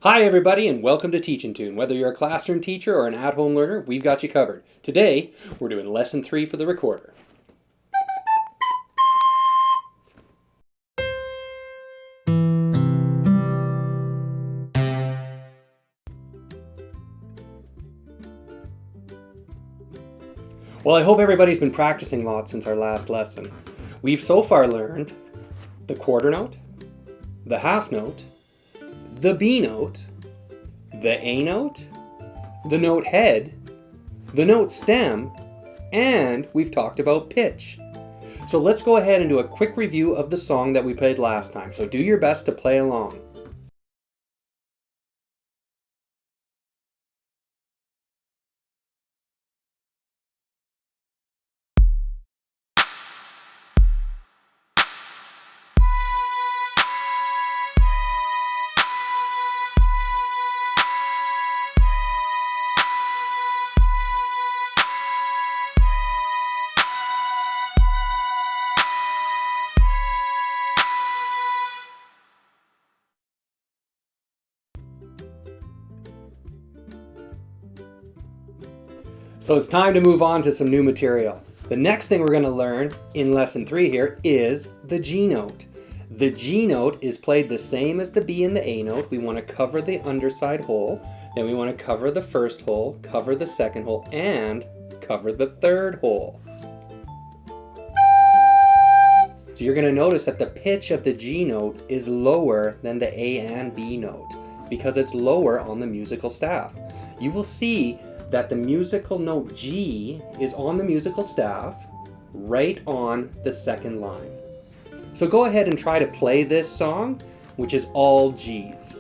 Hi everybody and welcome to Teach-N Tune. Whether you're a classroom teacher or an at-home learner, we've got you covered. Today, we're doing Lesson 3 for the recorder. Well, I hope everybody's been practicing lots since our last lesson. We've so far learned the quarter note, the half note, the B note, the A note, the note head, the note stem, and we've talked about pitch. So let's go ahead and do a quick review of the song that we played last time. So do your best to play along. So it's time to move on to some new material. The next thing we're going to learn in lesson 3 here is the G note. The G note is played the same as the B and the A note. We want to cover the underside hole, then we want to cover the first hole, cover the second hole, and cover the third hole. So you're going to notice that the pitch of the G note is lower than the A and B note because it's lower on the musical staff. You will see that the musical note G is on the musical staff right on the second line. So go ahead and try to play this song, which is all G's.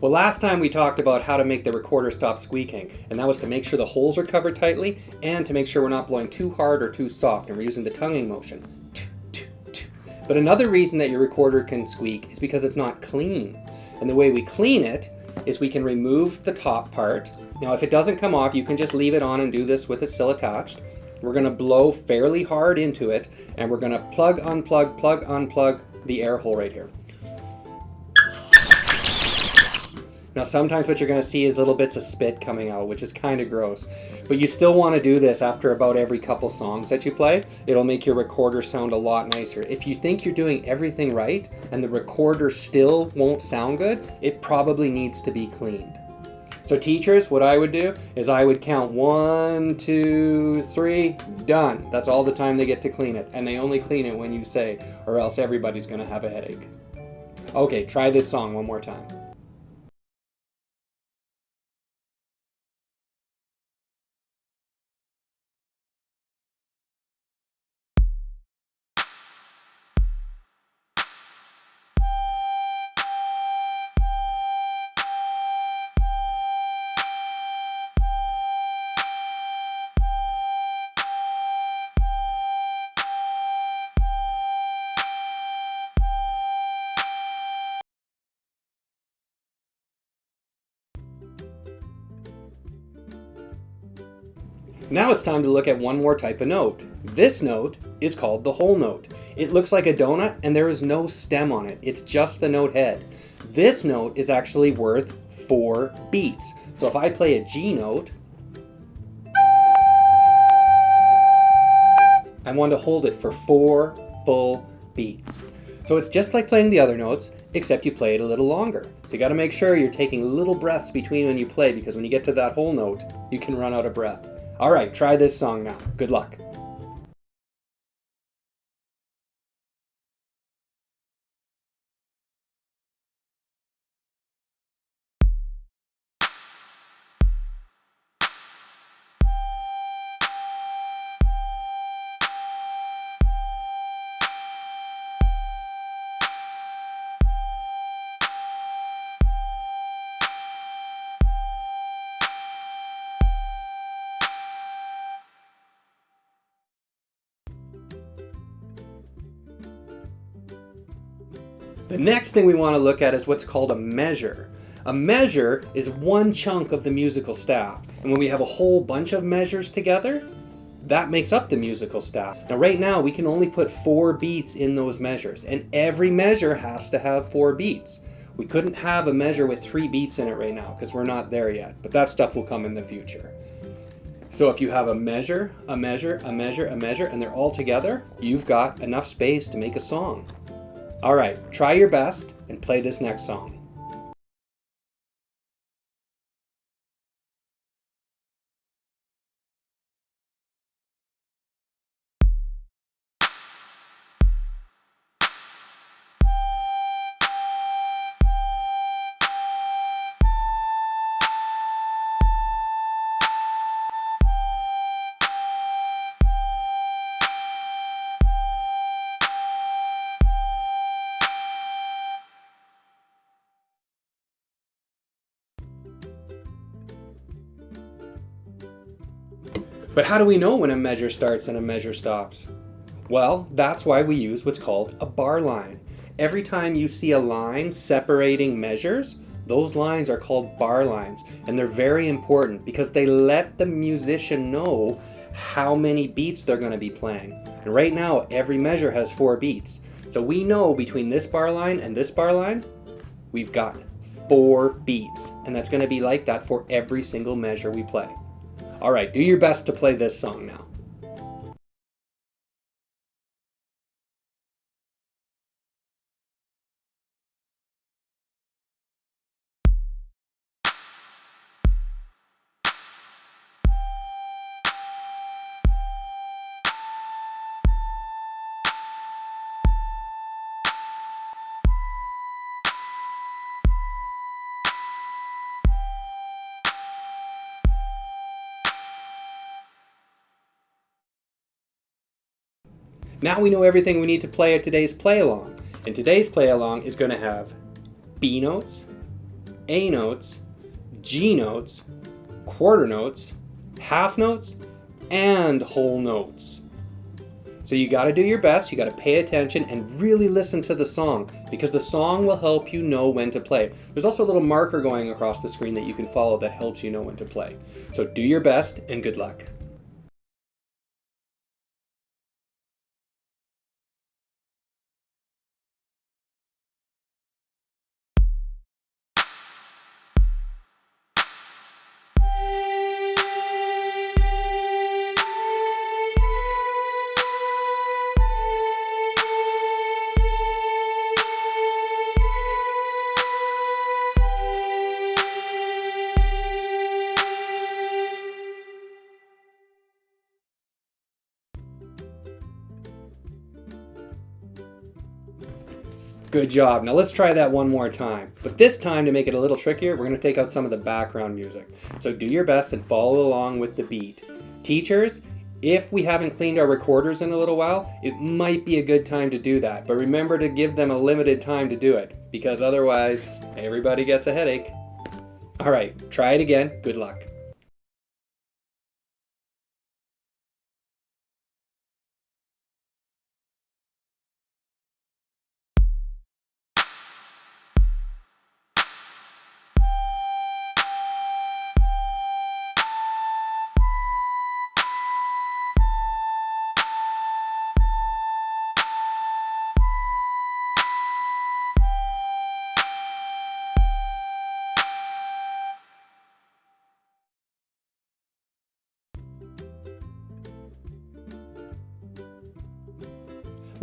Well, last time we talked about how to make the recorder stop squeaking, and that was to make sure the holes are covered tightly and to make sure we're not blowing too hard or too soft, and we're using the tonguing motion. But another reason that your recorder can squeak is because it's not clean. And the way we clean it is we can remove the top part. Now, if it doesn't come off, you can just leave it on and do this with it still attached. We're going to blow fairly hard into it, and we're going to plug, unplug the air hole right here. Now sometimes what you're going to see is little bits of spit coming out, which is kind of gross. But you still want to do this after about every couple songs that you play. It'll make your recorder sound a lot nicer. If you think you're doing everything right and the recorder still won't sound good, it probably needs to be cleaned. So teachers, what I would do is I would count 1, 2, 3, done. That's all the time they get to clean it. And they only clean it when you say, or else everybody's going to have a headache. Okay, try this song one more time. Now it's time to look at one more type of note. This note is called the whole note. It looks like a donut and there is no stem on it. It's just the note head. This note is actually worth 4 beats. So if I play a G note, I want to hold it for 4 full beats. So it's just like playing the other notes, except you play it a little longer. So you got to make sure you're taking little breaths between when you play, because when you get to that whole note, you can run out of breath. All right, try this song now. Good luck. The next thing we want to look at is what's called a measure. A measure is one chunk of the musical staff. And when we have a whole bunch of measures together, that makes up the musical staff. Now right now we can only put 4 beats in those measures, and every measure has to have 4 beats. We couldn't have a measure with 3 beats in it right now because we're not there yet, but that stuff will come in the future. So if you have a measure, a measure, a measure, a measure, and they're all together, you've got enough space to make a song. All right, try your best and play this next song. But how do we know when a measure starts and a measure stops? Well, that's why we use what's called a bar line. Every time you see a line separating measures, those lines are called bar lines, and they're very important because they let the musician know how many beats they're going to be playing. And right now, every measure has 4 beats. So we know between this bar line and this bar line, we've got 4 beats, and that's going to be like that for every single measure we play. All right, do your best to play this song now. Now we know everything we need to play at today's play along. And today's play along is going to have B notes, A notes, G notes, quarter notes, half notes, and whole notes. So you got to do your best, you got to pay attention and really listen to the song because the song will help you know when to play. There's also a little marker going across the screen that you can follow that helps you know when to play. So do your best and good luck. Good job. Now let's try that one more time. But this time, to make it a little trickier, we're going to take out some of the background music. So do your best and follow along with the beat. Teachers, if we haven't cleaned our recorders in a little while, it might be a good time to do that. But remember to give them a limited time to do it, because otherwise, everybody gets a headache. All right, try it again. Good luck.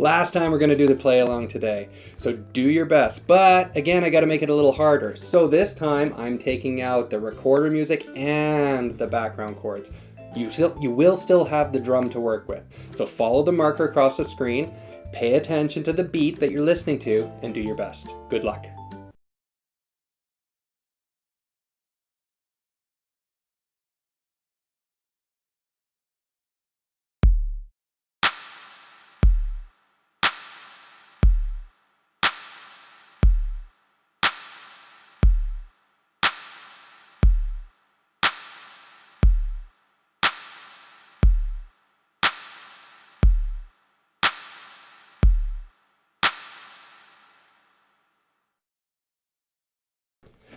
Last time we're going to do the play along today. So do your best. But again, I got to make it a little harder. So this time I'm taking out the recorder music and the background chords. You will still have the drum to work with. So follow the marker across the screen, pay attention to the beat that you're listening to, and do your best. Good luck.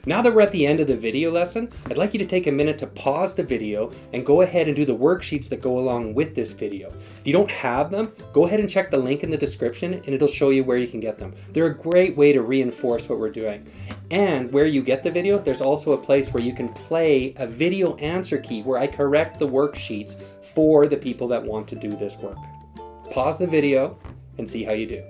Now that we're at the end of the video lesson, I'd like you to take a minute to pause the video and go ahead and do the worksheets that go along with this video. If you don't have them, go ahead and check the link in the description and it'll show you where you can get them. They're a great way to reinforce what we're doing. And where you get the video, there's also a place where you can play a video answer key where I correct the worksheets for the people that want to do this work. Pause the video and see how you do.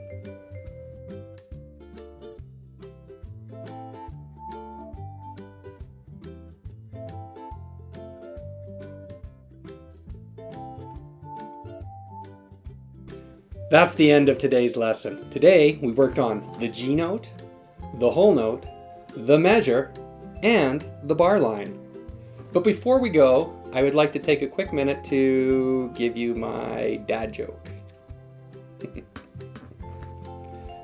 That's the end of today's lesson. Today, we worked on the G note, the whole note, the measure, and the bar line. But before we go, I would like to take a quick minute to give you my dad joke.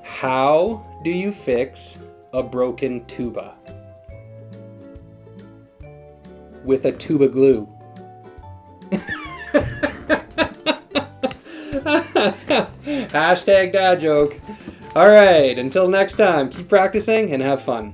How do you fix a broken tuba? With a tuba glue. Hashtag dad joke. All right, until next time, keep practicing and have fun.